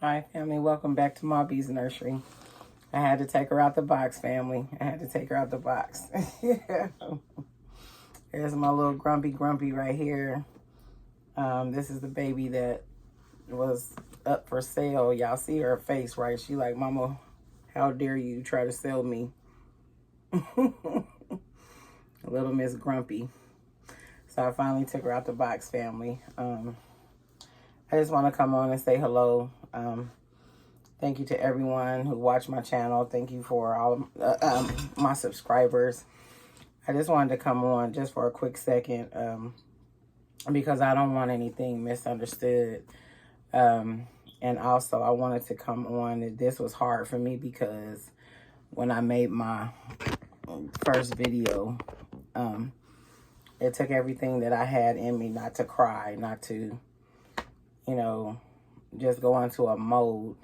Hi, family. Welcome back to Mobby's Nursery. I had to take her out the box, family. I had to take her out the box. Yeah. Here's my little grumpy right here. This is the baby that was up for sale. Y'all see her face, right? She like, Mama, how dare you try to sell me? Little Miss Grumpy. So I finally took her out the box, family. I just want to come on and say hello. Thank you to everyone who watched my channel. Thank you for all my subscribers. I just wanted to come on just for a quick second because I don't want anything misunderstood. And also I wanted to come on. This was hard for me because when I made my first video, it took everything that I had in me not to cry, not to, you know, just go into a mode.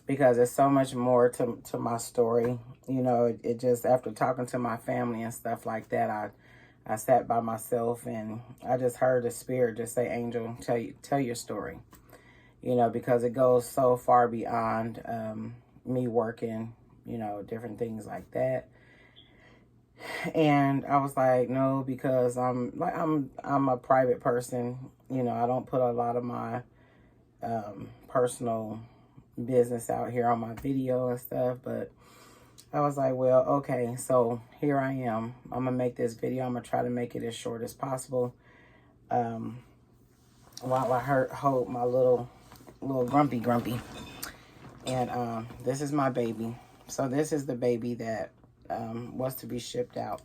Because there's so much more to my story. You know, it just, after talking to my family and stuff like that, I sat by myself and I just heard the Spirit just say, Angel, tell your story. You know, because it goes so far beyond me working, you know, different things like that. And I was like, no, because I'm a private person. You know, I don't put a lot of my personal business out here on my video and stuff, but I was like, well, okay, so here I am. I'm gonna make this video. I'm gonna try to make it as short as possible. While I hold my little grumpy. And this is my baby. So this is the baby that was to be shipped out.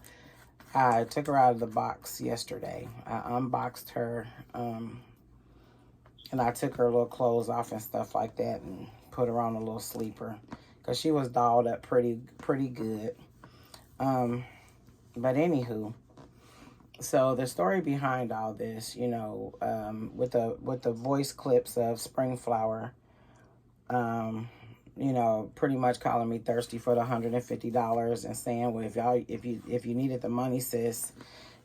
I took her out of the box yesterday. I unboxed her, and I took her little clothes off and stuff like that and put her on a little sleeper because she was dolled up pretty good. But anywho, so the story behind all this, you know, with the voice clips of Springflower, you know, pretty much calling me thirsty for the $150 and saying, well, if you needed the money, sis,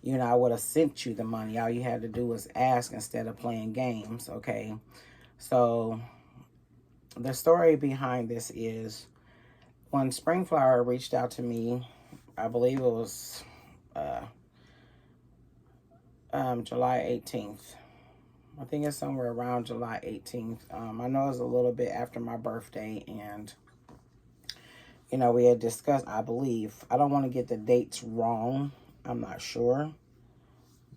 you know, I would have sent you the money. All you had to do was ask instead of playing games, okay? So the story behind this is when Springflower reached out to me, I believe it was July 18th. I think it's somewhere around July 18th. I know it's a little bit after my birthday, and, you know, we had discussed, I believe, I don't want to get the dates wrong. I'm not sure.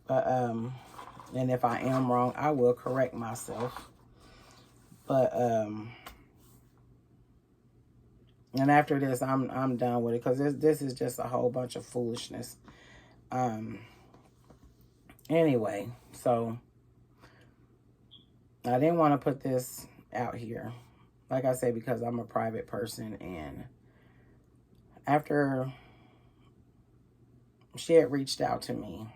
But, and if I am wrong, I will correct myself. But, and after this, I'm done with it because this is just a whole bunch of foolishness. Anyway, so I didn't want to put this out here, like I said, because I'm a private person. And after she had reached out to me,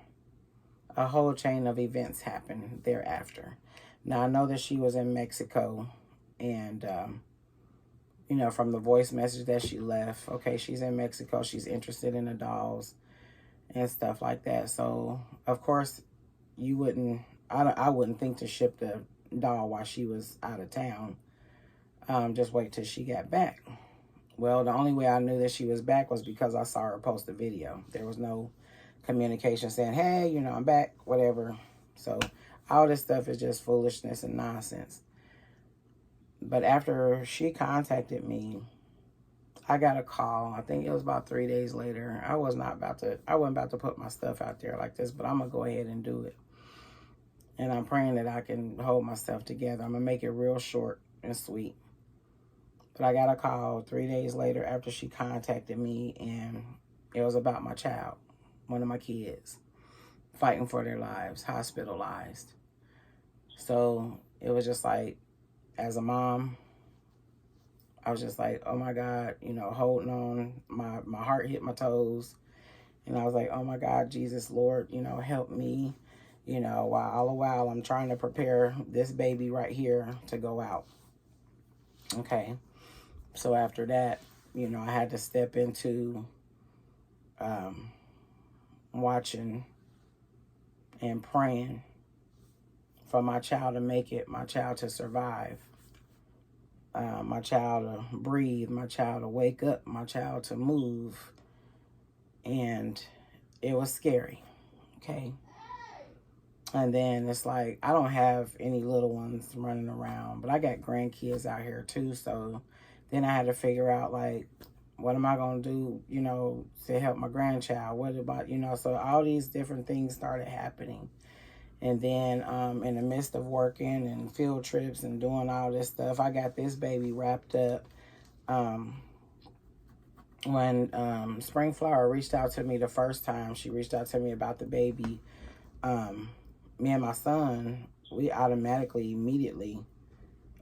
a whole chain of events happened thereafter. Now, I know that she was in Mexico, and, you know, from the voice message that she left, okay, she's in Mexico, she's interested in the dolls and stuff like that. So, of course, you wouldn't, I wouldn't think to ship the doll while she was out of town. Just wait till she got back. Well, the only way I knew that she was back was because I saw her post a video. There was no communication saying, hey, you know, I'm back, whatever. So all this stuff is just foolishness and nonsense. But after she contacted me, I got a call. I think it was about 3 days later. I wasn't about to put my stuff out there like this, but I'm going to go ahead and do it. And I'm praying that I can hold myself together. I'm going to make it real short and sweet. But I got a call 3 days later after she contacted me, and it was about my child, one of my kids, fighting for their lives, hospitalized. So it was just like, as a mom, I was just like, oh my God, you know, holding on. My heart hit my toes. And I was like, oh my God, Jesus, Lord, you know, help me. You know, all the while I'm trying to prepare this baby right here to go out. Okay. So after that, you know, I had to step into watching and praying for my child to make it, my child to survive, my child to breathe, my child to wake up, my child to move. And it was scary, okay? And then it's like, I don't have any little ones running around, but I got grandkids out here too. So then I had to figure out, like, what am I going to do, you know, to help my grandchild? What about, you know, so all these different things started happening. And then in the midst of working and field trips and doing all this stuff, I got this baby wrapped up. When Springflower reached out to me the first time, she reached out to me about the baby. Me and my son, we automatically, immediately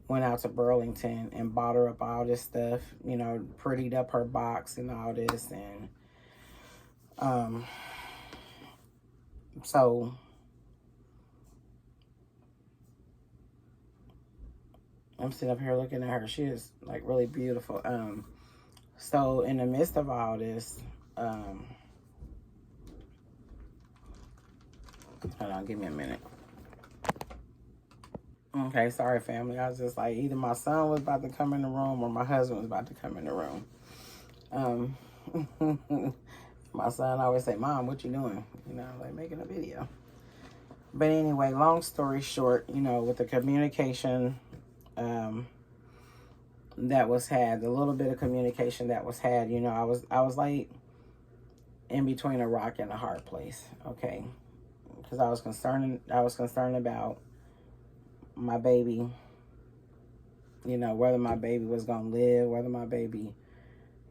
went out to Burlington and bought her up all this stuff, you know, prettied up her box and all this. And so I'm sitting up here looking at her. She is like really beautiful. So in the midst of all this, hold on, give me a minute. Okay, sorry, family. I was just like, either my son was about to come in the room or my husband was about to come in the room. My son always say, Mom, what you doing? You know, like making a video. But anyway, long story short, you know, with the communication that was had, the little bit of communication that was had, you know, I was like in between a rock and a hard place, okay? Because I was concerned about my baby, you know, whether my baby was gonna live, whether my baby,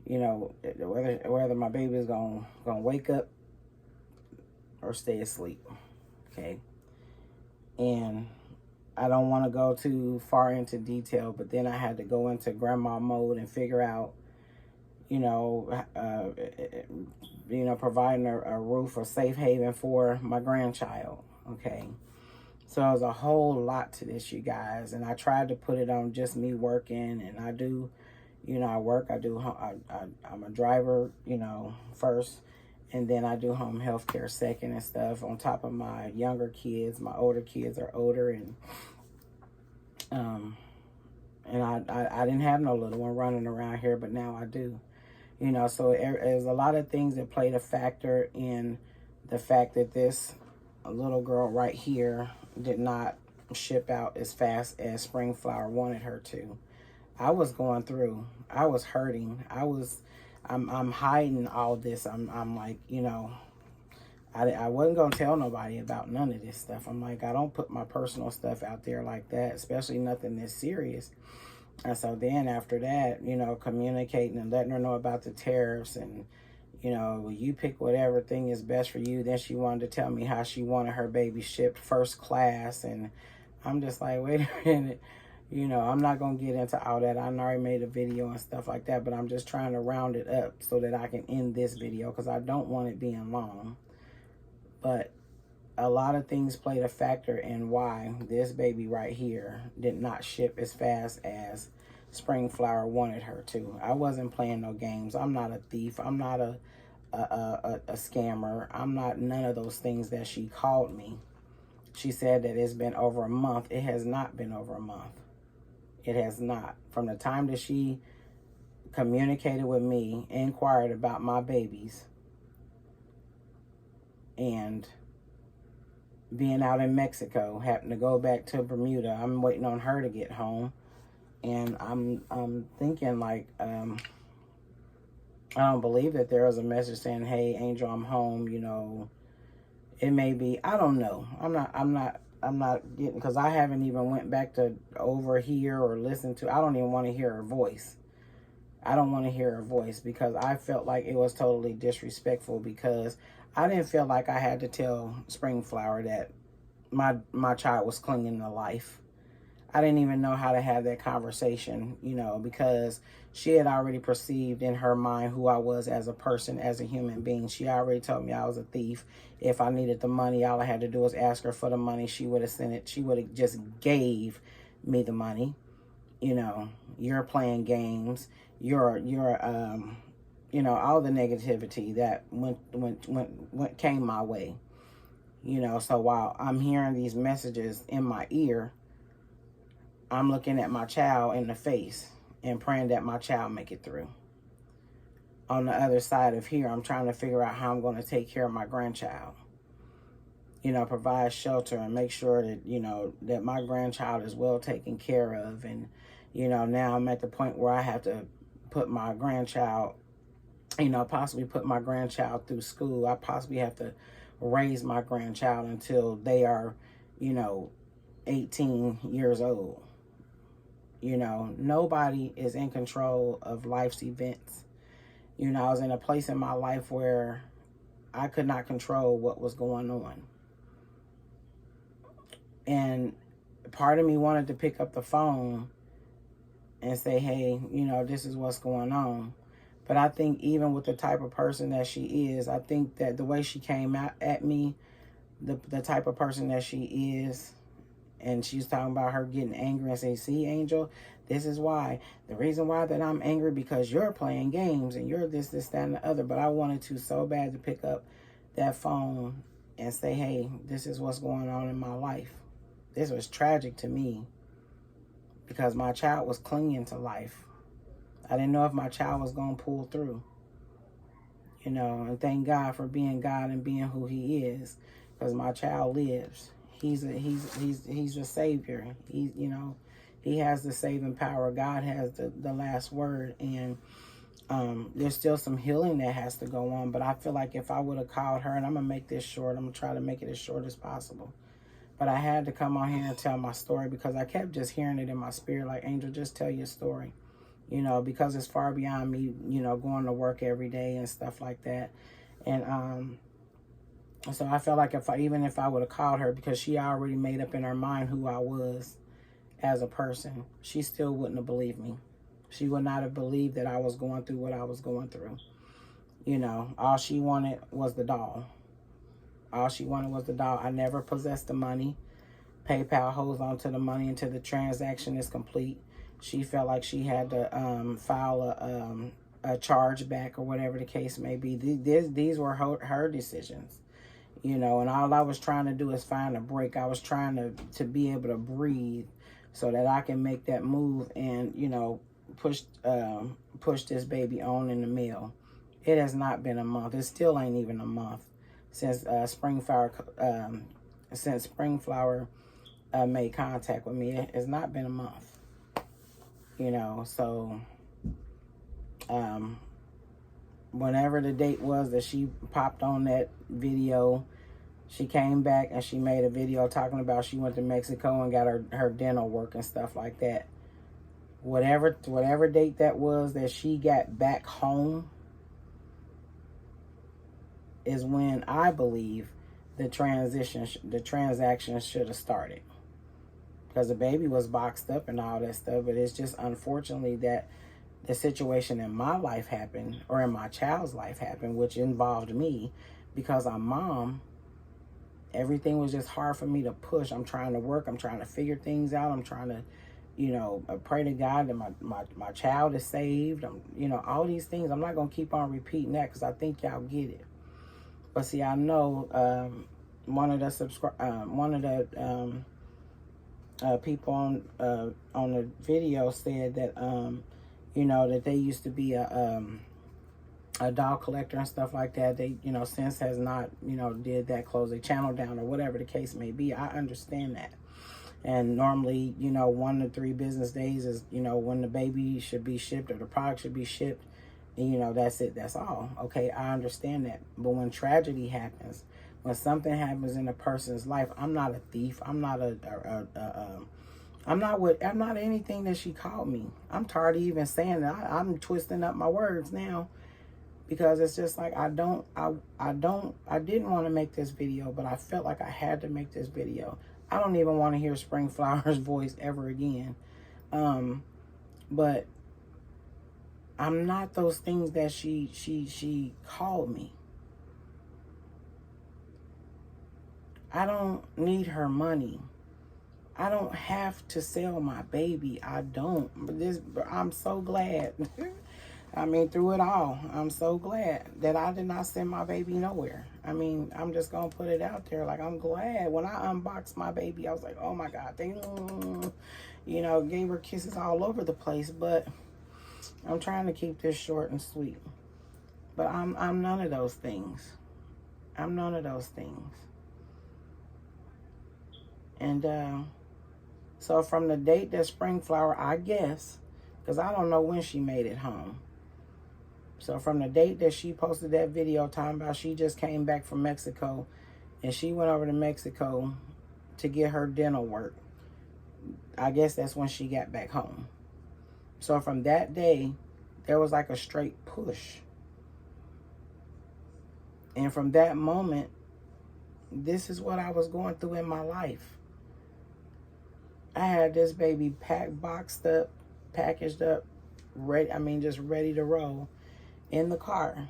you know, whether my baby is gonna wake up or stay asleep, okay? And I don't want to go too far into detail, but then I had to go into grandma mode and figure out, you know, providing a roof or safe haven for my grandchild, okay? So there's a whole lot to this, you guys, and I tried to put it on just me working, and I do, you know, I work, I'm a driver, you know, first, and then I do home health care second and stuff on top of my younger kids. My older kids are older, and I didn't have no little one running around here, but now I do, you know. So there's a lot of things that played a factor in the fact that this little girl right here did not ship out as fast as Springflower wanted her to. I was going through, I was hurting, I'm hiding all this. I'm like, you know, I wasn't going to tell nobody about none of this stuff. I'm like, I don't put my personal stuff out there like that, especially nothing this serious. And so then after that, you know, communicating and letting her know about the tariffs and, you know, you pick whatever thing is best for you. Then she wanted to tell me how she wanted her baby shipped first class. And I'm just like, wait a minute. You know, I'm not going to get into all that. I already made a video and stuff like that, but I'm just trying to round it up so that I can end this video because I don't want it being long. But a lot of things played a factor in why this baby right here did not ship as fast as Springflower wanted her to. I wasn't playing no games. I'm not a thief. I'm not a scammer. I'm not none of those things that she called me. She said that it's been over a month. It has not been over a month. It has not. From the time that she communicated with me, inquired about my babies, and being out in Mexico, happened to go back to Bermuda. I'm waiting on her to get home. And I'm thinking like, I don't believe that there was a message saying, hey, Angel, I'm home. You know, it may be, I don't know. I'm not getting, because I haven't even went back to overhear or listen to, I don't even want to hear her voice. I don't want to hear her voice because I felt like it was totally disrespectful because I didn't feel like I had to tell Springflower that my child was clinging to life. I didn't even know how to have that conversation, you know, because she had already perceived in her mind who I was as a person, as a human being. She already told me I was a thief. If I needed the money, all I had to do was ask her for the money. She would have sent it. She would have just gave me the money. You know, you're playing games. You're you know, all the negativity that came my way. You know, so while I'm hearing these messages in my ear, I'm looking at my child in the face and praying that my child make it through. On the other side of here, I'm trying to figure out how I'm going to take care of my grandchild. You know, provide shelter and make sure that, you know, that my grandchild is well taken care of. And, you know, now I'm at the point where I have to put my grandchild, you know, possibly put my grandchild through school. I possibly have to raise my grandchild until they are, you know, 18 years old. You know, nobody is in control of life's events. You know, I was in a place in my life where I could not control what was going on. And part of me wanted to pick up the phone and say, hey, you know, this is what's going on. But I think even with the type of person that she is, I think that the way she came out at me, the type of person that she is, and she's talking about her getting angry and say, see, Angel, this is why. The reason why that I'm angry because you're playing games and you're this, that, and the other. But I wanted to so bad to pick up that phone and say, hey, this is what's going on in my life. This was tragic to me because my child was clinging to life. I didn't know if my child was going to pull through. You know, and thank God for being God and being who he is, because my child lives. He's a savior. He, you know, he has the saving power. God has the last word. And there's still some healing that has to go on. But I feel like if I would have called her, and I'm going to make this short. I'm going to try to make it as short as possible. But I had to come on here and tell my story because I kept just hearing it in my spirit. Like, Angel, just tell your story. You know, because it's far beyond me, you know, going to work every day and stuff like that. And so I felt like even if I would have called her, because she already made up in her mind who I was as a person, she still wouldn't have believed me. She would not have believed that I was going through what I was going through. You know, all she wanted was the doll. All she wanted was the doll. I never possessed the money. PayPal holds on to the money until the transaction is complete. She felt like she had to file a charge back or whatever the case may be. These were her decisions, you know, and all I was trying to do is find a break. I was trying to be able to breathe so that I can make that move and, you know, push this baby on in the mail. It has not been a month. It still ain't even a month since Springflower made contact with me. It's not been a month. You know, so whenever the date was that she popped on that video, she came back and she made a video talking about she went to Mexico and got her dental work and stuff like that. Whatever date that was that she got back home is when I believe the transaction should have started. Because the baby was boxed up and all that stuff, but it's just unfortunately that the situation in my life happened, or in my child's life happened, which involved me, because I'm mom. Everything was just hard for me to push. I'm trying to work. I'm trying to figure things out. I'm trying to, you know, pray to God that my child is saved. You know, all these things. I'm not going to keep on repeating that because I think y'all get it. But see, I know one of the people on the video said that you know, that they used to be a doll collector and stuff like that. They, you know, since has not, you know, did that, close their channel down or whatever the case may be. I understand that. And normally, you know, 1 to 3 business days is, you know, when the baby should be shipped or the product should be shipped. And, you know, that's it. That's all. Okay, I understand that. But when tragedy happens, when something happens in a person's life, I'm not a thief. I'm not I'm not anything that she called me. I'm tired of even saying that. I'm twisting up my words now, because it's just like I didn't want to make this video, but I felt like I had to make this video. I don't even want to hear Springflower's voice ever again. But I'm not those things that she called me. I don't need her money. I don't have to sell my baby. I don't. But I'm so glad. I mean, through it all, I'm so glad that I did not send my baby nowhere. I mean, I'm just going to put it out there. Like, I'm glad when I unboxed my baby, I was like, oh my God, gave her kisses all over the place. But I'm trying to keep this short and sweet. But I'm none of those things. I'm none of those things. And so from the date that Springflower, I guess, because I don't know when she made it home. So from the date that she posted that video talking about she just came back from Mexico and she went over to Mexico to get her dental work, I guess that's when she got back home. So from that day, there was like a straight push. And from that moment, this is what I was going through in my life. I had this baby packed, boxed up, packaged up, just ready to roll in the car.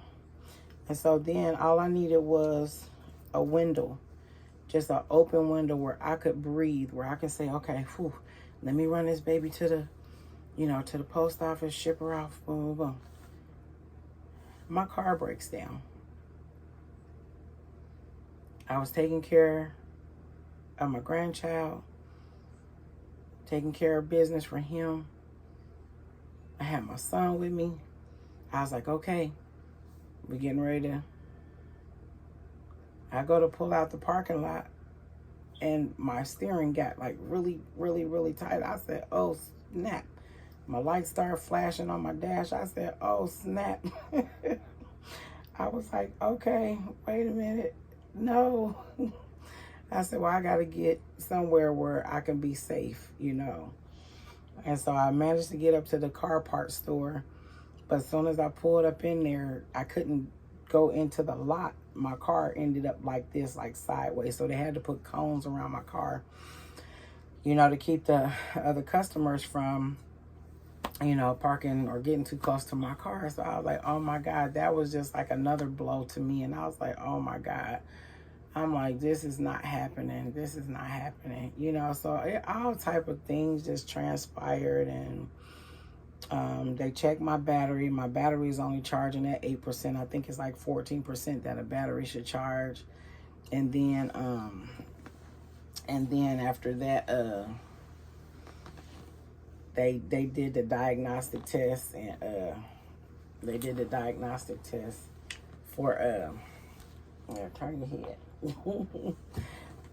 And so then all I needed was a window, just an open window where I could breathe, where I could say, okay, whew, let me run this baby to the post office, ship her off, boom, boom, boom. My car breaks down. I was taking care of my grandchild, taking care of business for him. I had my son with me. I was like, okay, we're getting ready to... I go to pull out the parking lot, and my steering got like really, really, really tight. I said, oh, snap. My lights started flashing on my dash. I said, oh, snap. I was like, okay, wait a minute. No. I said, well, I got to get somewhere where I can be safe, And so I managed to get up to the car parts store. But as soon as I pulled up in there, I couldn't go into the lot. My car ended up like this, like sideways. So they had to put cones around my car, to keep the other customers from, parking or getting too close to my car. So I was like, oh my God, that was just like another blow to me. And I was like, oh my God. I'm like, this is not happening. This is not happening. So all type of things just transpired. And they checked my battery. My battery is only charging at 8%. I think it's like 14% that a battery should charge. And then after that, they did the diagnostic test, and they did the diagnostic test for turn your head.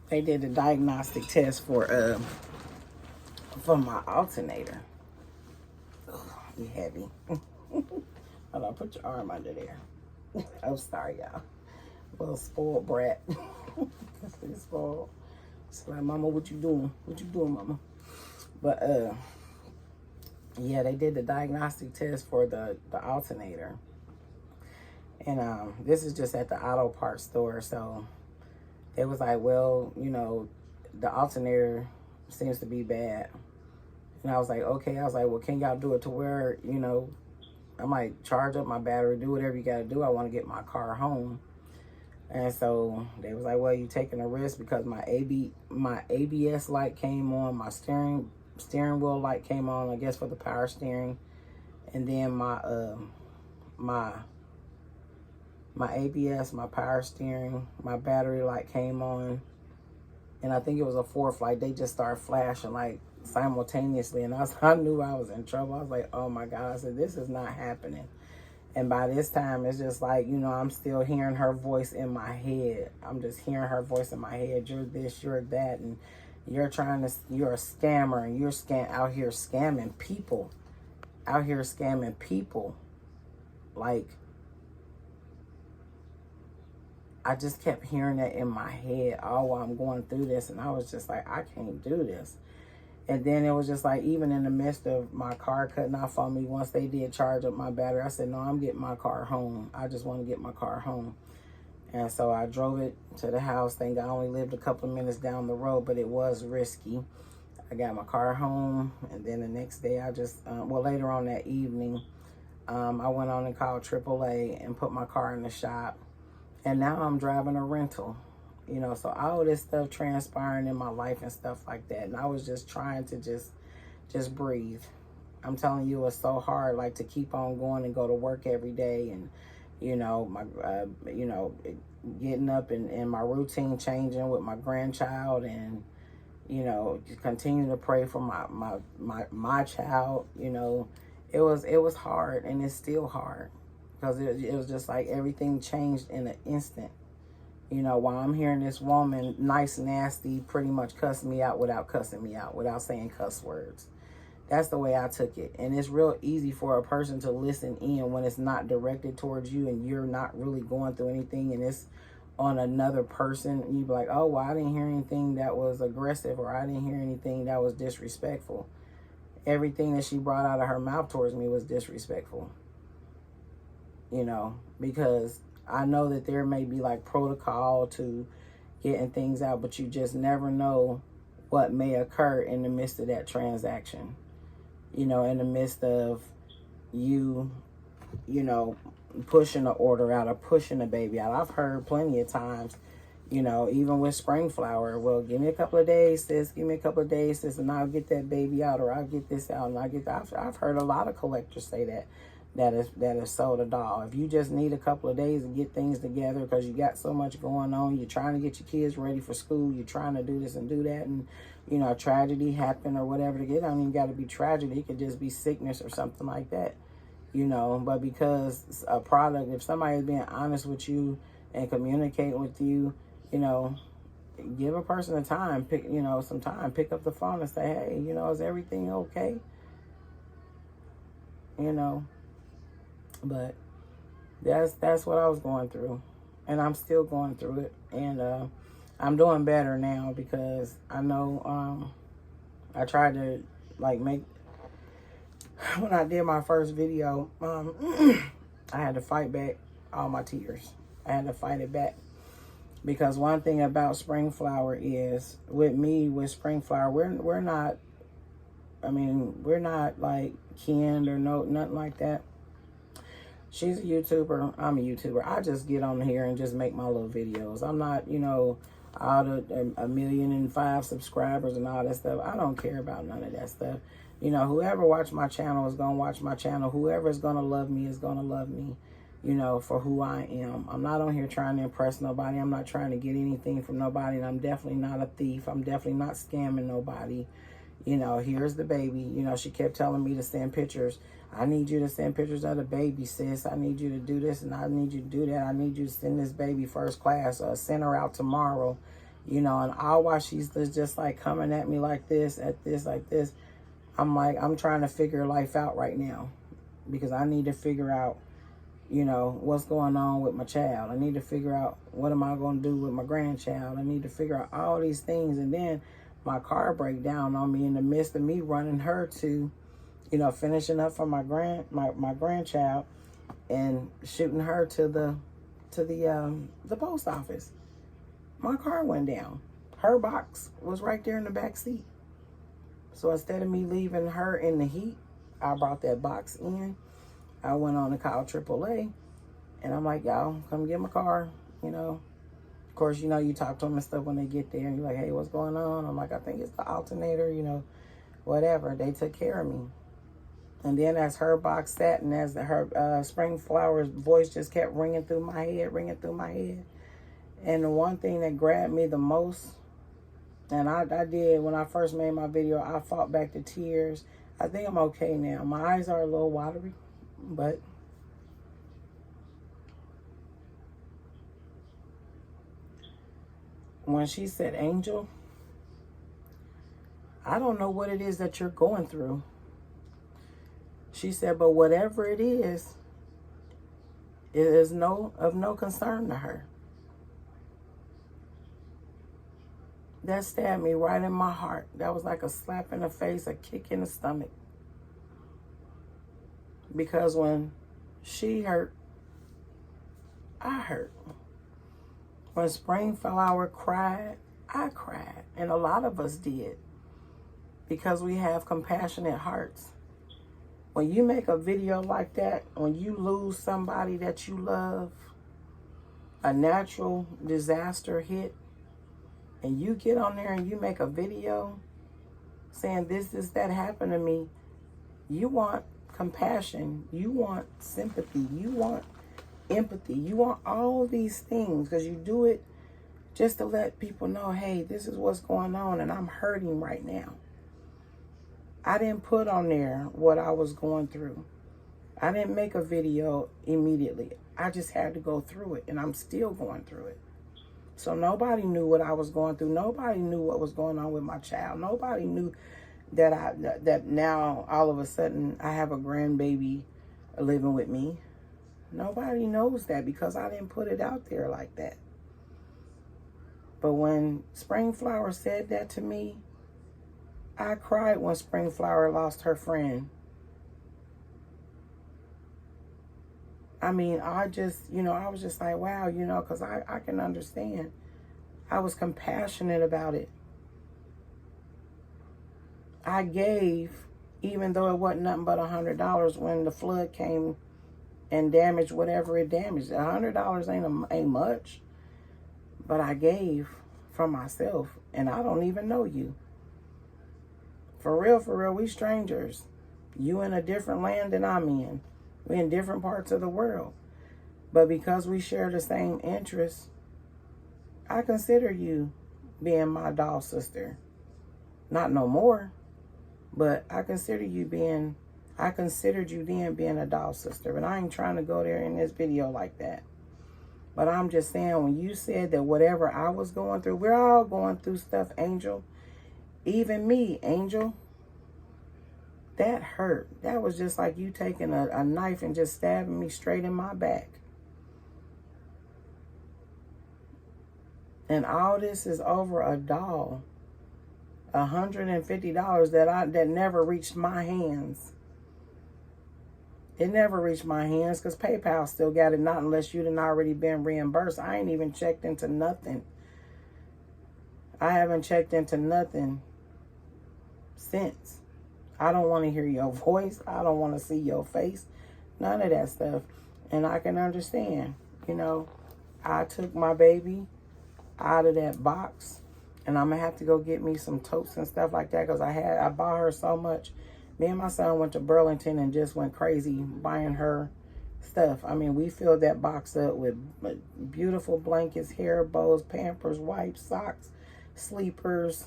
They did the diagnostic test for my alternator. You heavy. Hold on, put your arm under there. I'm sorry, y'all. Little spoiled brat. That's spoiled. It's like, mama, what you doing? What you doing, mama? But yeah, they did the diagnostic test for the alternator. And this is just at the auto parts store. So they was like, well, the alternator seems to be bad. And I was like, okay. I was like, well, can y'all do it to where, I might charge up my battery, do whatever you got to do. I want to get my car home. And so they was like, well, you taking a risk because my ABS light came on, my steering wheel light came on, I guess for the power steering. And then my ABS, my power steering, my battery light came on. And I think it was a fourth light. They just started flashing like simultaneously. And I knew I was in trouble. I was like, oh my God. I said, this is not happening. And by this time, it's just like, I'm still hearing her voice in my head. I'm just hearing her voice in my head. You're this, you're that. And you're a scammer. And you're out here scamming people. Out here scamming people. Like, I just kept hearing that in my head all while I'm going through this. And I was just like, I can't do this. And then it was just like, even in the midst of my car cutting off on me, once they did charge up my battery, I said, no, I'm getting my car home. I just want to get my car home. And so I drove it to the house. Thank God I only lived a couple of minutes down the road, but it was risky. I got my car home. And then the next day, I just, later on that evening, I went on and called AAA and put my car in the shop. And now I'm driving a rental. So all this stuff transpiring in my life and stuff like that. And I was just trying to just breathe. I'm telling you, it's so hard, like, to keep on going and go to work every day, and getting up and my routine changing with my grandchild, and continue to pray for my child. It was hard, and it's still hard, because it was just like everything changed in an instant. While I'm hearing this woman, nice, nasty, pretty much cuss me out without cussing me out, without saying cuss words. That's the way I took it. And it's real easy for a person to listen in when it's not directed towards you and you're not really going through anything, and it's on another person. And you be like, oh, well, I didn't hear anything that was aggressive, or I didn't hear anything that was disrespectful. Everything that she brought out of her mouth towards me was disrespectful. Because I know that there may be like protocol to getting things out, but you just never know what may occur in the midst of that transaction. In the midst of you, pushing the order out or pushing the baby out. I've heard plenty of times, even with spring flower, well, give me a couple of days, sis, and I'll get that baby out, or I'll get this out, and I've heard a lot of collectors say that is sold a doll. If you just need a couple of days to get things together because you got so much going on, you're trying to get your kids ready for school, you're trying to do this and do that, and a tragedy happened or whatever. It don't even got to be tragedy. It could just be sickness or something like that, But because a product, if somebody is being honest with you and communicate with you, give a person a time, some time, pick up the phone and say, hey, is everything okay? But that's what I was going through, and I'm still going through it, and I'm doing better now, because I know I tried to make, when I did my first video, I had to fight back all my tears. I had to fight it back, because one thing about spring flower is, with spring flower, we're not like kin or nothing like that. She's a YouTuber. I'm a YouTuber. I just get on here and just make my little videos. I'm not, all the 1,000,005 subscribers and all that stuff. I don't care about none of that stuff. Whoever watch my channel is going to watch my channel. Whoever is going to love me is going to love me, for who I am. I'm not on here trying to impress nobody. I'm not trying to get anything from nobody. And I'm definitely not a thief. I'm definitely not scamming nobody. Here's the baby. She kept telling me to send pictures. I need you to send pictures of the baby, sis. I need you to do this, and I need you to do that. I need you to send this baby first class, or send her out tomorrow. And all while she's just like coming at me like this, like this. I'm like, I'm trying to figure life out right now, because I need to figure out, what's going on with my child. I need to figure out what am I going to do with my grandchild. I need to figure out all these things, and then my car break down on me in the midst of me running her to, finishing up for my grandchild, and shooting her to the post office. My car went down. Her box was right there in the back seat. So instead of me leaving her in the heat, I brought that box in. I went on to call AAA, and I'm like, y'all, come get my car, Of course, you talk to them and stuff when they get there, and you're like, hey, what's going on? I'm like, I think it's the alternator, whatever. They took care of me. And then as her box sat, and as her spring flower's voice just kept ringing through my head. And the one thing that grabbed me the most, and I did when I first made my video, I fought back the tears. I think I'm okay now. My eyes are a little watery, but when she said, Angel, I don't know what it is that you're going through. She said, but whatever it is of no concern to her. That stabbed me right in my heart. That was like a slap in the face, a kick in the stomach. Because when she hurt, I hurt. When Spring Flower cried, I cried. And a lot of us did. Because we have compassionate hearts. When you make a video like that, when you lose somebody that you love, a natural disaster hit, and you get on there and you make a video saying that happened to me, You want compassion. You want sympathy. You want empathy. You want all these things because you do it just to let people know, hey, this is what's going on and I'm hurting right now. I didn't put on there what I was going through. I didn't make a video immediately. I just had to go through it, and I'm still going through it. So nobody knew what I was going through. Nobody knew what was going on with my child. Nobody knew that now all of a sudden I have a grandbaby living with me. Nobody knows that because I didn't put it out there like that. But when Springflower said that to me, I cried when Springflower lost her friend. I mean, I was just like, wow, because I can understand. I was compassionate about it. I gave, even though it wasn't nothing but $100 when the flood came and damaged whatever it damaged. $100 ain't much, but I gave from myself, and I don't even know you. For real, we strangers. You in a different land than I'm in. We in different parts of the world. But because we share the same interests, I consider you being my doll sister. Not no more, but I considered you then being a doll sister. But I ain't trying to go there in this video like that. But I'm just saying, when you said that whatever I was going through, we're all going through stuff, Angel. Even me, Angel. That hurt. That was just like you taking a knife and just stabbing me straight in my back. And all this is over a doll. $150 that never reached my hands. It never reached my hands because PayPal still got it, not unless you'd already been reimbursed. I ain't even checked into nothing. I haven't checked into nothing since. I don't want to hear your voice. I don't want to see your face. None of that stuff. And I can understand. I took my baby out of that box. And I'm going to have to go get me some totes and stuff like that. Because I bought her so much. Me and my son went to Burlington and just went crazy buying her stuff. I mean, we filled that box up with beautiful blankets, hair bows, Pampers, wipes, socks, sleepers,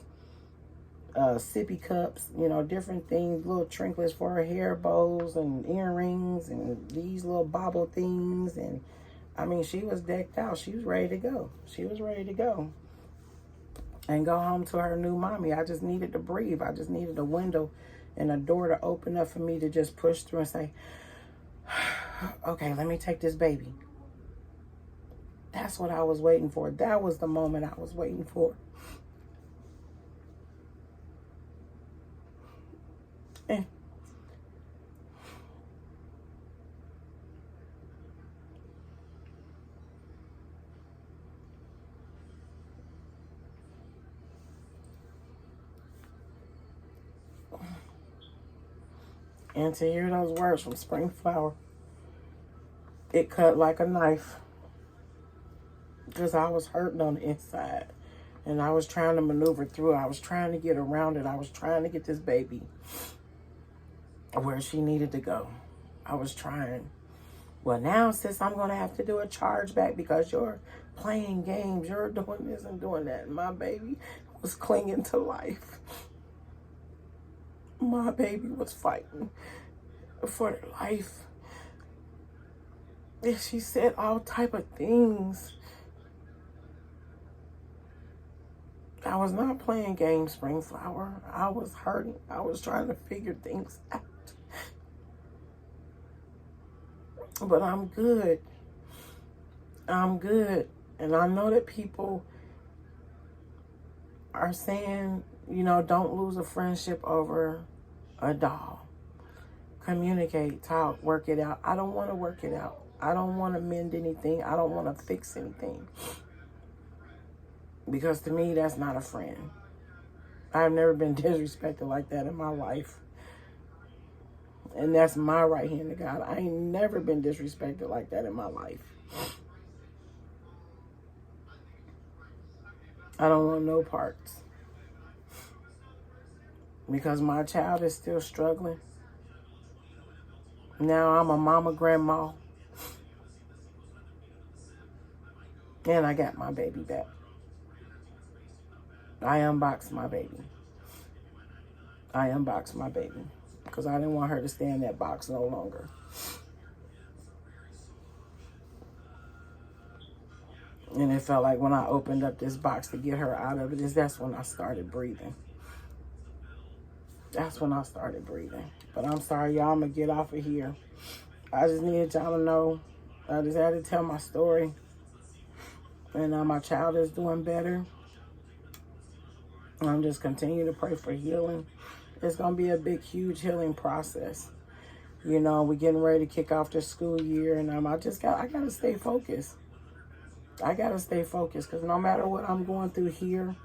sippy cups, different things, little trinkets for her hair bows and earrings and these little bobble things. And I mean, she was decked out. She was ready to go. And go home to her new mommy. I just needed to breathe. I just needed a window and a door to open up for me to just push through and say, okay, let me take this baby. That's what I was waiting for. That was the moment I was waiting for. And to hear those words from Springflower, it cut like a knife. Because I was hurting on the inside. And I was trying to maneuver through it. I was trying to get around it. I was trying to get this baby where she needed to go. I was trying. Well, now, sis, I'm going to have to do a chargeback because you're playing games. You're doing this and doing that. And my baby was clinging to life. My baby was fighting for their life. And she said all type of things. I was not playing games, Springflower. I was hurting. I was trying to figure things out. But I'm good. I'm good. And I know that people are saying, don't lose a friendship over a doll. Communicate, talk, work it out. I don't want to work it out. I don't want to mend anything. I don't want to fix anything. Because to me, that's not a friend. I've never been disrespected like that in my life. And that's my right hand to God. I ain't never been disrespected like that in my life. I don't want no parts. Because my child is still struggling. Now I'm a mama, grandma. And I got my baby back. I unboxed my baby. I unboxed my baby. Because I didn't want her to stay in that box no longer. And it felt like when I opened up this box to get her out of it, that's when I started breathing. That's when I started breathing. But I'm sorry, y'all. I'm going to get off of here. I just needed y'all to know. I just had to tell my story. And my child is doing better. I'm just continuing to pray for healing. It's going to be a big, huge healing process. You know, we're getting ready to kick off the school year. And I got to stay focused. I got to stay focused. Because no matter what I'm going through here,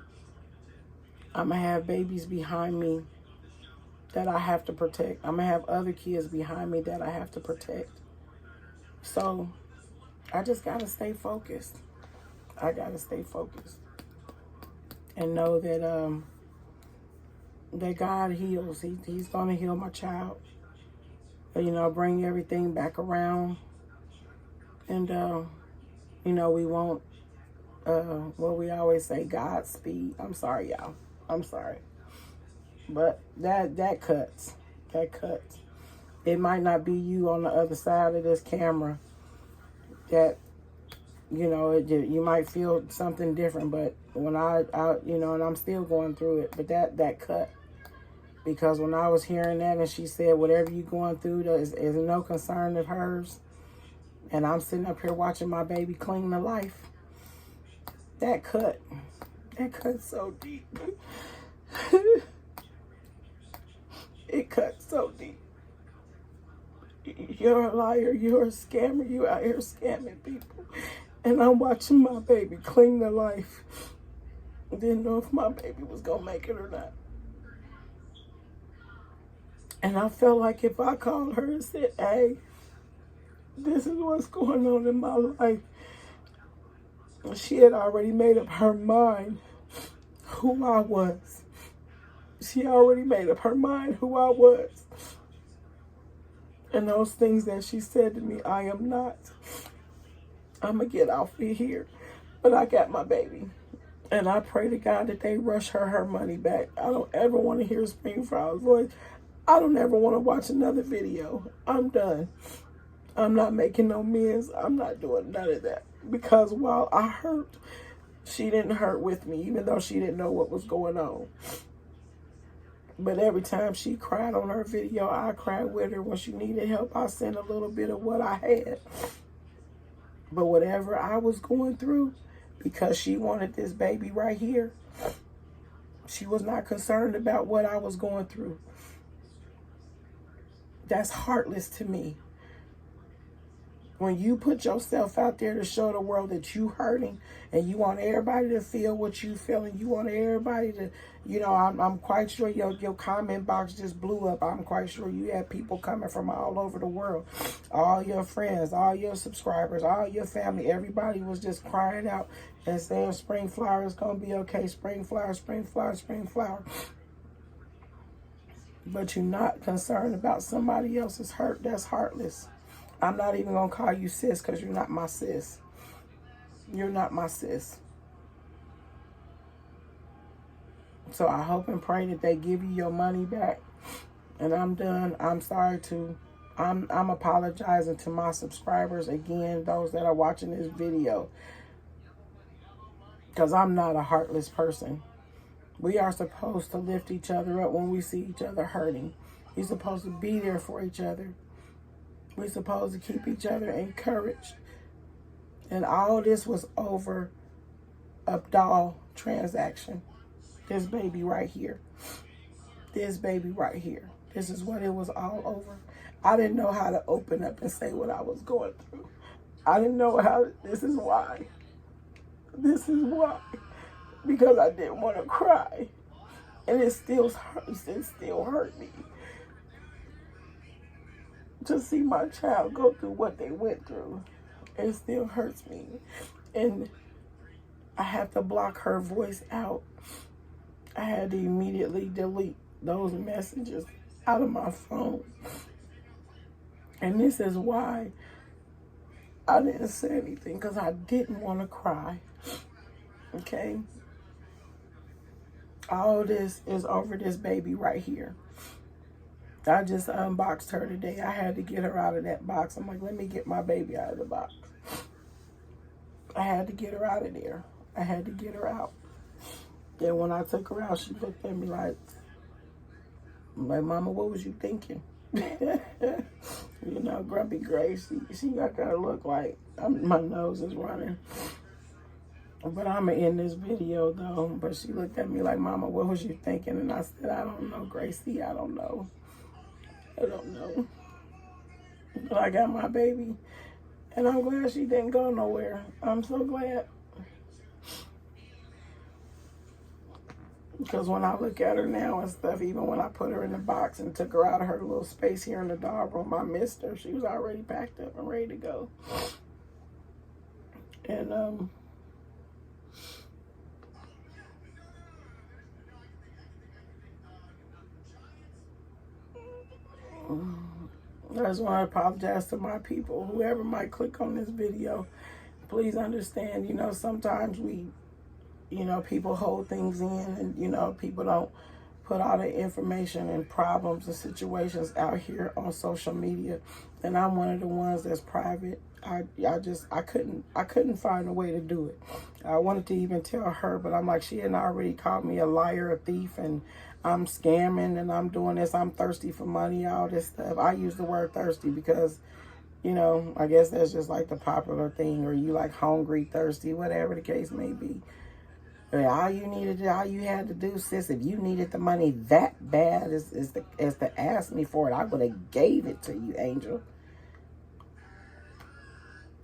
I'm going to have babies behind me that I have to protect. I'm going to have other kids behind me that I have to protect. So, I just got to stay focused. I got to stay focused. And know that that God heals. He's going to heal my child. You know, bring everything back around. And, you know, we won't, what we always say, Godspeed. I'm sorry, y'all. I'm sorry. But that cuts. That cuts. It might not be you on the other side of this camera that, you know, you might feel something different. But when I you know, and I'm still going through it. But that cut. Because when I was hearing that and she said, whatever you're going through is no concern of hers. And I'm sitting up here watching my baby cling to life. That cut. That cut so deep. It cut so deep. You're a liar. You're a scammer. You out here scamming people. And I'm watching my baby cling to life. Didn't know if my baby was going to make it or not. And I felt like if I called her and said, hey, this is what's going on in my life. She had already made up her mind who I was. She already made up her mind who I was. And those things that she said to me, I am not. I'm going to get off of here. But I got my baby. And I pray to God that they rush her money back. I don't ever want to hear Springflowers' voice. I don't ever want to watch another video. I'm done. I'm not making no amends. I'm not doing none of that. Because while I hurt, she didn't hurt with me, even though she didn't know what was going on. But every time she cried on her video, I cried with her. When she needed help, I sent a little bit of what I had. But whatever I was going through, because she wanted this baby right here, she was not concerned about what I was going through. That's heartless to me. When you put yourself out there to show the world that you hurting and you want everybody to feel what you feel and you want everybody to, you know, I'm quite sure your comment box just blew up. I'm quite sure you had people coming from all over the world. All your friends, all your subscribers, all your family, everybody was just crying out and saying spring flower is going to be okay. Spring flower, spring flower, spring flower. But you're not concerned about somebody else's hurt. That's heartless. I'm not even going to call you sis because you're not my sis. You're not my sis. So I hope and pray that they give you your money back. And I'm done. I'm sorry to... I'm apologizing to my subscribers again, those that are watching this video. Because I'm not a heartless person. We are supposed to lift each other up when we see each other hurting. We're supposed to be there for each other. We're supposed to keep each other encouraged. And all this was over a doll transaction. This baby right here. This baby right here. This is what it was all over. I didn't know how to open up and say what I was going through. I didn't know how. This is why. This is why. Because I didn't want to cry. And it still hurts. It still hurt me. To see my child go through what they went through. It still hurts me. And I had to block her voice out. I had to immediately delete those messages out of my phone. And this is why I didn't say anything, because I didn't want to cry. Okay? All this is over this baby right here. I just unboxed her today. I had to get her out of that box. I'm like, let me get my baby out of the box. I had to get her out of there. I had to get her out. Then when I took her out, she looked at me like, Mama, what was you thinking? You know, Grumpy Grace. She got to look like my nose is running. But I'm going to end this video, though. But she looked at me like, Mama, what was you thinking? And I said, I don't know, Gracie. I don't know. I don't know. But I got my baby. And I'm glad she didn't go nowhere. I'm so glad. Because when I look at her now and stuff, even when I put her in the box and took her out of her little space here in the dog room, I missed her. She was already packed up and ready to go. And, I just want to apologize to my people. Whoever might click on this video, please understand, you know, sometimes people hold things in, and, you know, people don't put all the information and problems and situations out here on social media. And I'm one of the ones that's private. I couldn't find a way to do it. I wanted to even tell her, but I'm like, she had already called me a liar, a thief, and I'm scamming, and I'm doing this. I'm thirsty for money, all this stuff. I use the word thirsty because, you know, I guess that's just like the popular thing, or you like hungry, thirsty, whatever the case may be. But all you had to do, sis, if you needed the money that bad is to ask me for it, I would have gave it to you, Angel.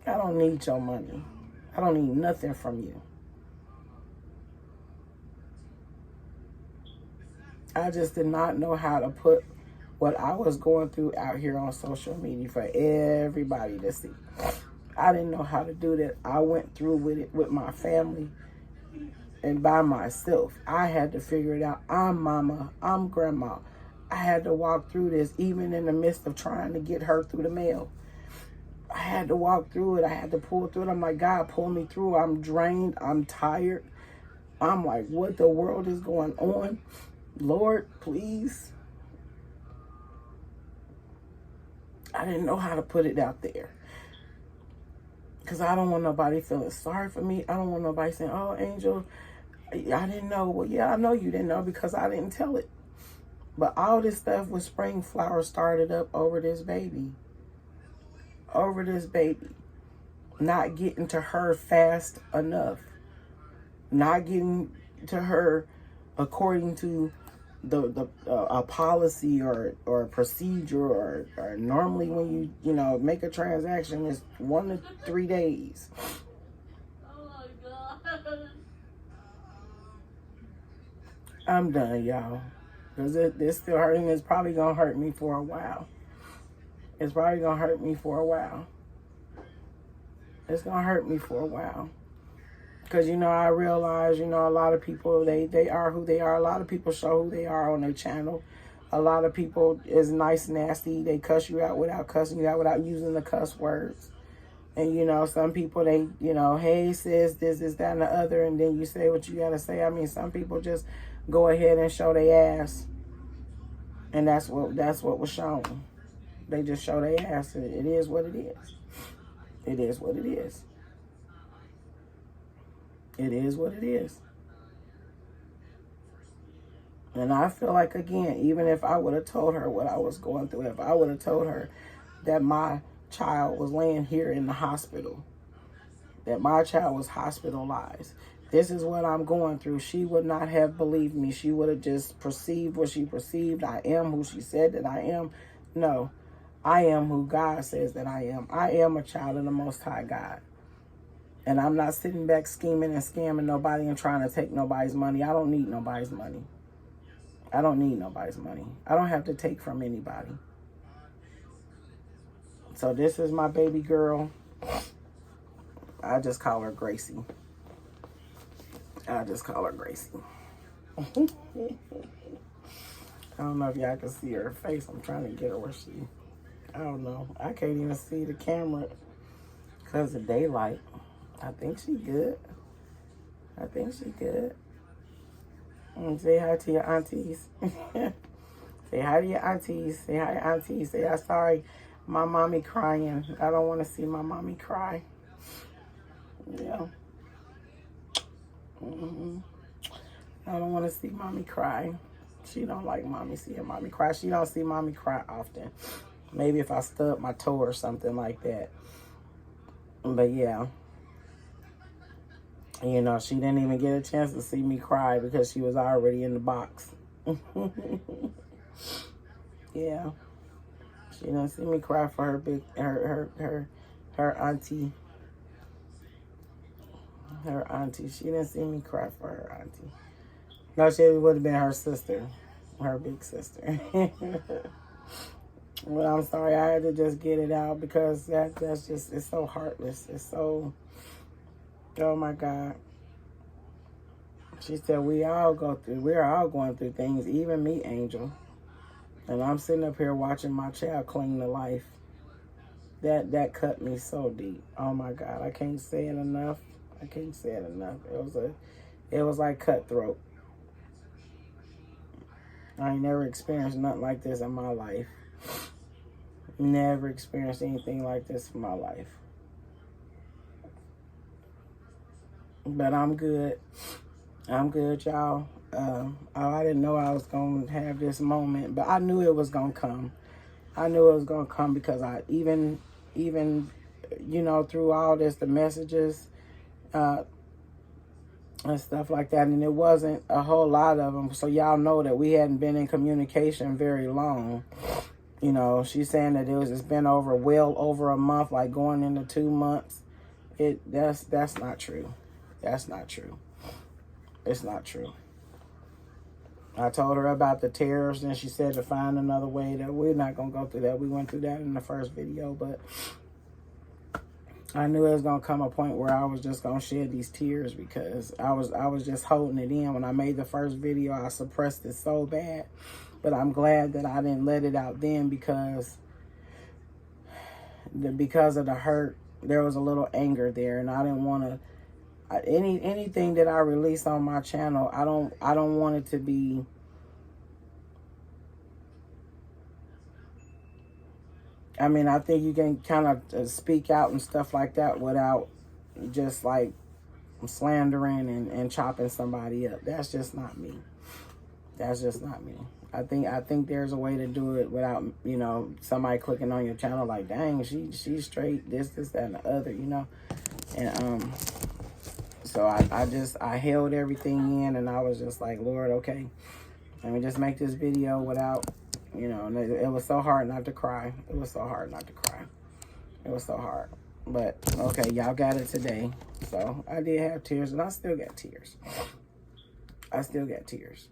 I don't need your money. I don't need nothing from you. I just did not know how to put what I was going through out here on social media for everybody to see. I didn't know how to do that. I went through with it with my family and by myself. I had to figure it out. I'm mama. I'm grandma. I had to walk through this even in the midst of trying to get her through the mail. I had to walk through it. I had to pull through it. I'm like, God, pull me through. I'm drained. I'm tired. I'm like, what the world is going on? Lord, please. I didn't know how to put it out there. Because I don't want nobody feeling sorry for me. I don't want nobody saying, oh, Angel, I didn't know. Well, yeah, I know you didn't know because I didn't tell it. But all this stuff with Spring Flower started up over this baby. Over this baby. Not getting to her fast enough. Not getting to her according to a policy or a procedure or normally when you make a transaction, it's 1 to 3 days. Oh my God. I'm done, y'all. Because it's still hurting. It's probably going to hurt me for a while. It's probably going to hurt me for a while. It's going to hurt me for a while. Because, I realize, a lot of people, they are who they are. A lot of people show who they are on their channel. A lot of people is nice, nasty. They cuss you out without cussing you out, without using the cuss words. And, some people, they, hey, sis, this, that, and the other. And then you say what you got to say. I mean, some people just go ahead and show their ass. And that's what was shown. They just show their ass. It is what it is. It is what it is. It is what it is. And I feel like, again, even if I would have told her what I was going through, if I would have told her that my child was laying here in the hospital, that my child was hospitalized, this is what I'm going through, she would not have believed me. She would have just perceived what she perceived. I am who she said that I am. No, I am who God says that I am. I am a child of the Most High God. And I'm not sitting back scheming and scamming nobody and trying to take nobody's money. I don't need nobody's money. I don't need nobody's money. I don't have to take from anybody. So this is my baby girl. I just call her Gracie. I don't know if y'all can see her face. I'm trying to get her where she I don't know. I can't even see the camera because of daylight. I think she good. I think she good. Say hi to your aunties. Say hi to your aunties. Say hi to aunties. Say, I'm sorry, my mommy crying. I don't want to see my mommy cry. Yeah. I don't want to see mommy cry. She don't like mommy seeing mommy cry. She don't see mommy cry often. Maybe if I stub my toe or something like that. But yeah. You know, she didn't even get a chance to see me cry because she was already in the box. Yeah. She didn't see me cry for her auntie. Her auntie. She didn't see me cry for her auntie. No, she would have been her sister. Her big sister. Well, I'm sorry, I had to just get it out because that's just, it's so heartless. It's so, oh my God. She said, we're all going through things, even me, Angel. And I'm sitting up here watching my child cling to life. That cut me so deep. Oh my God, I can't say it enough. I can't say it enough. It was like cutthroat. I ain't never experienced nothing like this in my life. Never experienced anything like this in my life. But I'm good. I'm good, y'all. I didn't know I was going to have this moment, but I knew it was going to come. I knew it was going to come because I even, you know, through all this, the messages and stuff like that, and it wasn't a whole lot of them. So y'all know that we hadn't been in communication very long. You know, she's saying that it's been well over a month, like going into 2 months. That's not true. That's not true. It's not true. I told her about the tariffs, and she said to find another way. That we're not gonna go through that. We went through that in the first video, but I knew it was gonna come a point where I was just gonna shed these tears because I was just holding it in. When I made the first video, I suppressed it so bad. But I'm glad that I didn't let it out then because of the hurt, there was a little anger there, and I didn't want to. Anything that I release on my channel, I don't want it to be. I mean, I think you can kind of speak out and stuff like that without just like slandering and chopping somebody up. That's just not me. That's just not me. I think there's a way to do it without, you know, somebody clicking on your channel like, dang, she's straight, this, that, and the other, you know. And so I held everything in, and I was just like, Lord, okay, let me just make this video without, you know, and it was so hard not to cry. It was so hard not to cry. It was so hard. But, okay, y'all got it today. So, I did have tears, and I still got tears. I still got tears.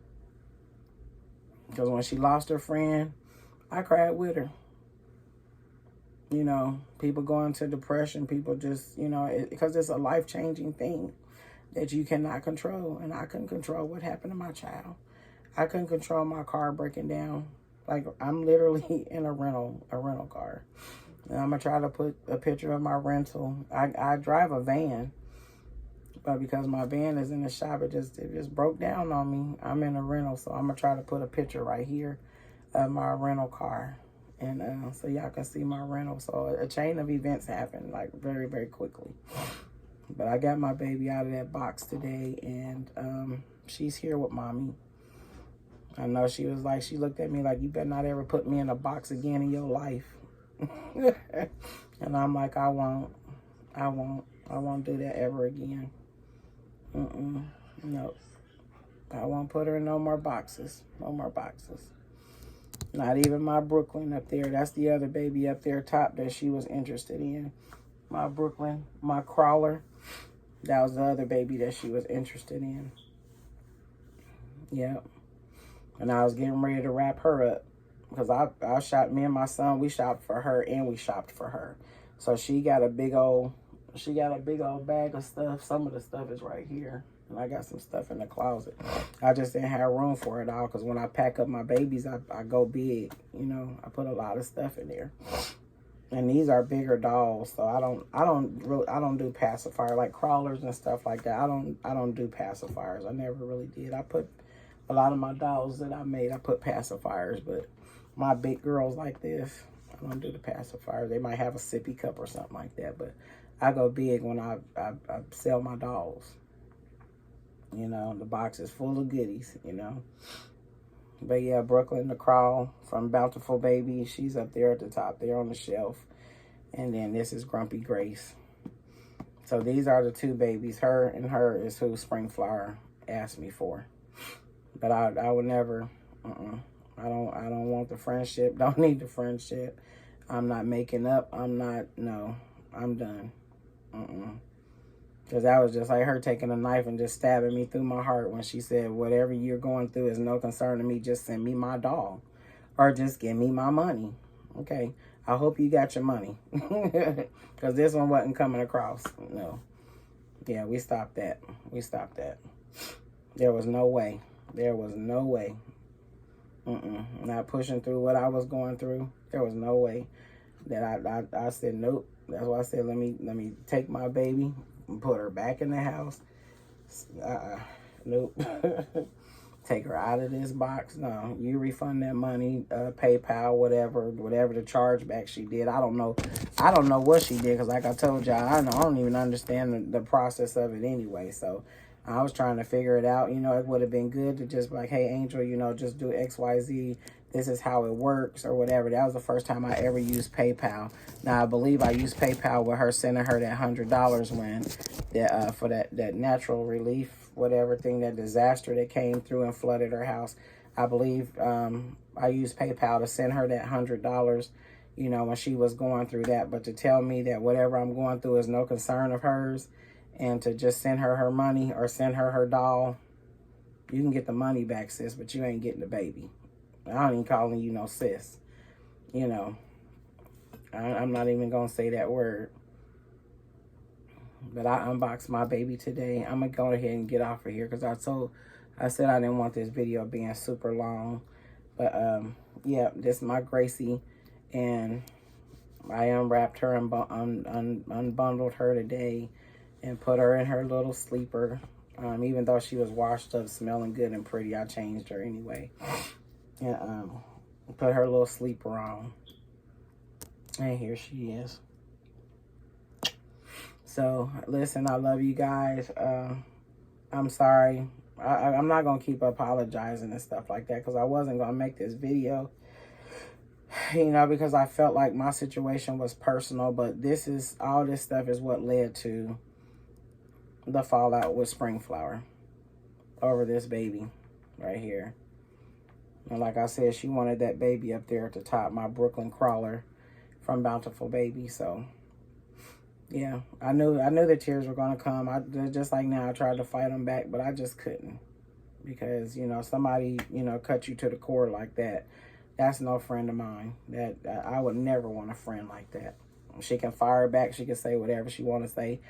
Because when she lost her friend, I cried with her. You know, people go into depression, people just, you know, because it's a life-changing thing that you cannot control. And I couldn't control what happened to my child. I couldn't control my car breaking down. Like, I'm literally in a rental car. And I'm going to try to put a picture of my rental. I drive a van. But because my van is in the shop, it just broke down on me. I'm in a rental, so I'm going to try to put a picture right here of my rental car. And so y'all can see my rental. So a chain of events happened, like, very, very quickly. But I got my baby out of that box today, and she's here with mommy. I know she was like, she looked at me like, you better not ever put me in a box again in your life. And I'm like, I won't do that ever again. No. I won't put her in no more boxes. No more boxes. Not even my Brooklyn up there. That's the other baby up there top that she was interested in. My Brooklyn, my crawler. That was the other baby that she was interested in. Yep. And I was getting ready to wrap her up. Because I shopped, me and my son, we shopped for her and we shopped for her. So she got a big old bag of stuff. Some of the stuff is right here. And I got some stuff in the closet. I just didn't have room for it all, because when I pack up my babies, I go big. You know, I put a lot of stuff in there. And these are bigger dolls, so I don't do pacifier like crawlers and stuff like that. I don't do pacifiers. I never really did. I put a lot of my dolls that I made, I put pacifiers, but my big girls like this, I don't do the pacifiers. They might have a sippy cup or something like that, but I go big when I sell my dolls. You know, the box is full of goodies, you know. But yeah, Brooklyn the Crawl from Bountiful Baby. She's up there at the top there on the shelf. And then this is Grumpy Grace. So these are the two babies. Her is who Springflower asked me for. But I would never, I don't want the friendship. Don't need the friendship. I'm not making up. I'm done. Because that was just like her taking a knife and just stabbing me through my heart when she said, whatever you're going through is no concern to me. Just send me my doll. Or just give me my money. Okay. I hope you got your money. Because this one wasn't coming across. No. Yeah, we stopped that. There was no way. Not pushing through what I was going through. There was no way that I said, nope. That's why I said, let me take my baby and put her back in the house. Nope. Take her out of this box. No, you refund that money, PayPal, whatever the chargeback she did. I don't know what she did, because like I told y'all, I don't even understand the process of it anyway. So I was trying to figure it out. You know, it would have been good to just be like, hey, Angel, you know, just do XYZ. This is how it works or whatever. That was the first time I ever used PayPal. Now, I believe I used PayPal with her sending her that $100 when for that natural relief, whatever thing, that disaster that came through and flooded her house. I believe I used PayPal to send her that $100, you know, when she was going through that. But to tell me that whatever I'm going through is no concern of hers, and to just send her her money or send her her doll, you can get the money back, sis, but you ain't getting the baby. I ain't even calling you no sis. You know, I'm not even going to say that word. But I unboxed my baby today. I'm going to go ahead and get off of here, because I said I didn't want this video being super long. But, yeah, this is my Gracie. And I unwrapped her and unbundled her today and put her in her little sleeper. Even though she was washed up, smelling good and pretty, I changed her anyway. And put her little sleeper on. And here she is. So, listen, I love you guys. I'm sorry. I'm not going to keep apologizing and stuff like that, because I wasn't going to make this video, you know, because I felt like my situation was personal. But all this stuff is what led to the fallout with Springflower over this baby right here. And like I said, she wanted that baby up there at the top, my Brooklyn Crawler from Bountiful Baby. So, yeah, I knew the tears were going to come. Just like now, I tried to fight them back, but I just couldn't. Because, you know, somebody, you know, cut you to the core like that. That's no friend of mine. That I would never want a friend like that. She can fire back. She can say whatever she want to say.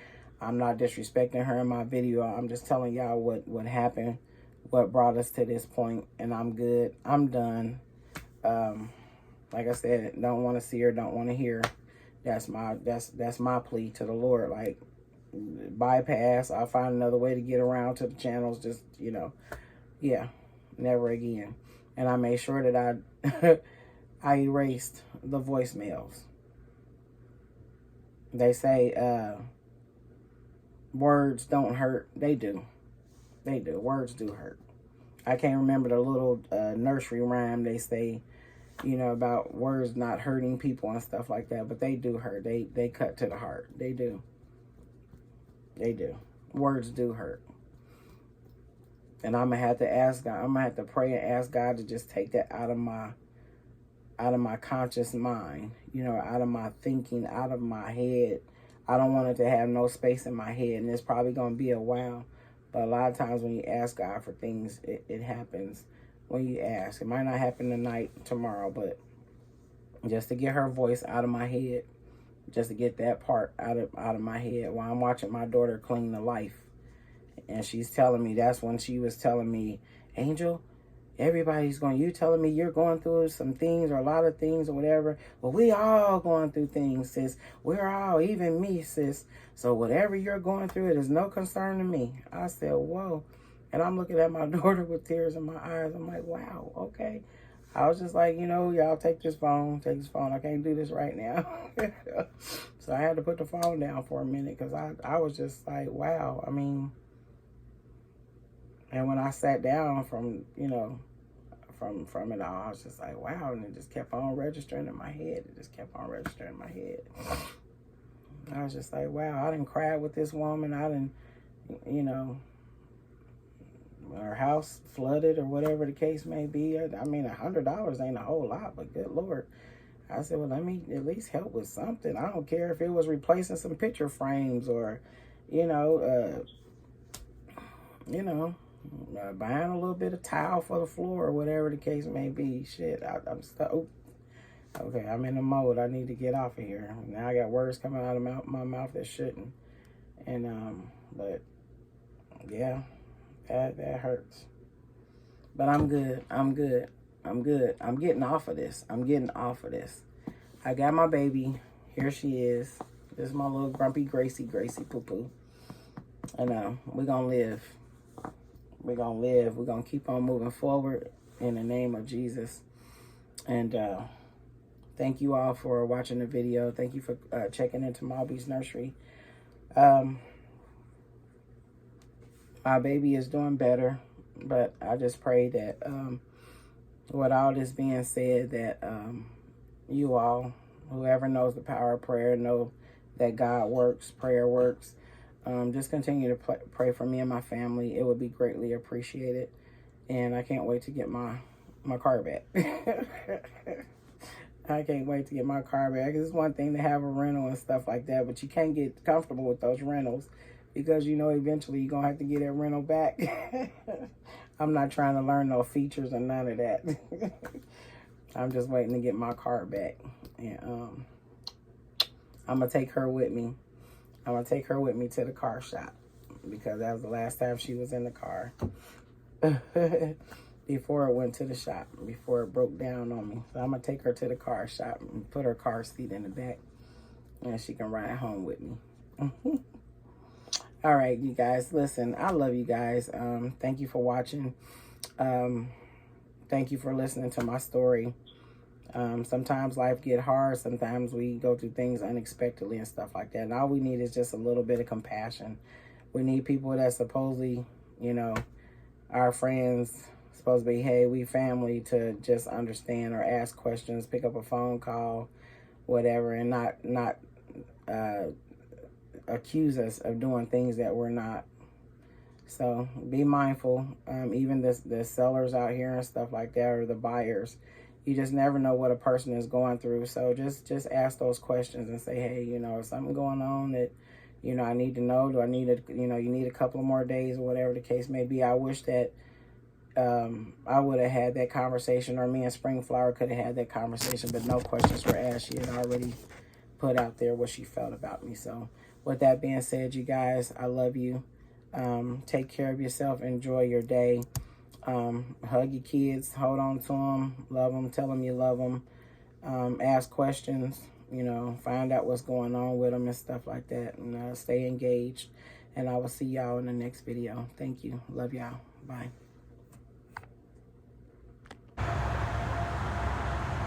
I'm not disrespecting her in my video. I'm just telling y'all what happened, what brought us to this point, and I'm good. I'm done. Like I said, don't want to see her, don't want to hear. That's my plea to the Lord. Like, bypass. I'll find another way to get around to the channels. Just, you know, yeah, never again. And I made sure that I erased the voicemails. They say words don't hurt. They do. Words do hurt. I can't remember the little nursery rhyme they say, you know, about words not hurting people and stuff like that, but they do hurt. They cut to the heart. They do. Words do hurt. And I'm gonna have to ask God. I'm gonna have to pray and ask God to just take that out of my conscious mind, you know, out of my thinking, out of my head. I don't want it to have no space in my head, and it's probably gonna be a while. But a lot of times when you ask God for things, it happens when you ask. It might not happen tonight, tomorrow, but just to get her voice out of my head, just to get that part out of my head while I'm watching my daughter cling to life And she's telling me, that's when she was telling me, Angel, everybody's going, you telling me you're going through some things or a lot of things or whatever. Well, we all going through things, sis. We're all, even me, sis. So whatever you're going through, it is no concern to me. I said, whoa. And I'm looking at my daughter with tears in my eyes. I'm like, wow, okay. I was just like, y'all take this phone. I can't do this right now. So I had to put the phone down for a minute because I was just like, wow. I mean, and when I sat down from it all, I was just like, wow. And it just kept on registering in my head. I was just like, wow, I didn't cry with this woman. I didn't, her house flooded or whatever the case may be. I mean, $100 ain't a whole lot, but good Lord. I said, well, let me at least help with something. I don't care if it was replacing some picture frames or, buying a little bit of tile for the floor or whatever the case may be. Shit, I'm stuck. Okay, I'm in the mode. I need to get off of here. Now I got words coming out of my mouth that shouldn't. And, but, yeah, that hurts. But I'm good. I'm getting off of this. I got my baby. Here she is. This is my little grumpy Gracie poo-poo. And we're going to live. We're going to keep on moving forward in the name of Jesus. And thank you all for watching the video. Thank you for checking into Malby's Nursery. My baby is doing better. But I just pray that with all this being said, that you all, whoever knows the power of prayer, know that God works, prayer works. Just continue to pray for me and my family. It would be greatly appreciated. And I can't wait to get my car back. I can't wait to get my car back. It's one thing to have a rental and stuff like that, but you can't get comfortable with those rentals because eventually you're going to have to get that rental back. I'm not trying to learn no features or none of that. I'm just waiting to get my car back. And I'm going to take her with me. I'm going to take her with me to the car shop because that was the last time she was in the car before it went to the shop, before it broke down on me. So I'm going to take her to the car shop and put her car seat in the back and she can ride home with me. All right, you guys, listen, I love you guys. Thank you for watching. Thank you for listening to my story. Sometimes life get hard. Sometimes we go through things unexpectedly and stuff like that. And all we need is just a little bit of compassion. We need people that supposedly, our friends, supposed to be, hey, we family, to just understand or ask questions, pick up a phone call, whatever, and not accuse us of doing things that we're not. So be mindful. Even the sellers out here and stuff like that, or the buyers, you just never know what a person is going through. So just ask those questions and say, hey, is something going on that, I need to know? Do I need you need a couple of more days or whatever the case may be. I wish that I would have had that conversation, or me and Springflower could have had that conversation, but no questions were asked. She had already put out there what she felt about me. So with that being said, you guys, I love you. Take care of yourself. Enjoy your day. Hug your kids. Hold on to them. Love them. Tell them you love them. Ask questions. Find out what's going on with them and stuff like that. And stay engaged. And I will see y'all in the next video. Thank you. Love y'all. Bye.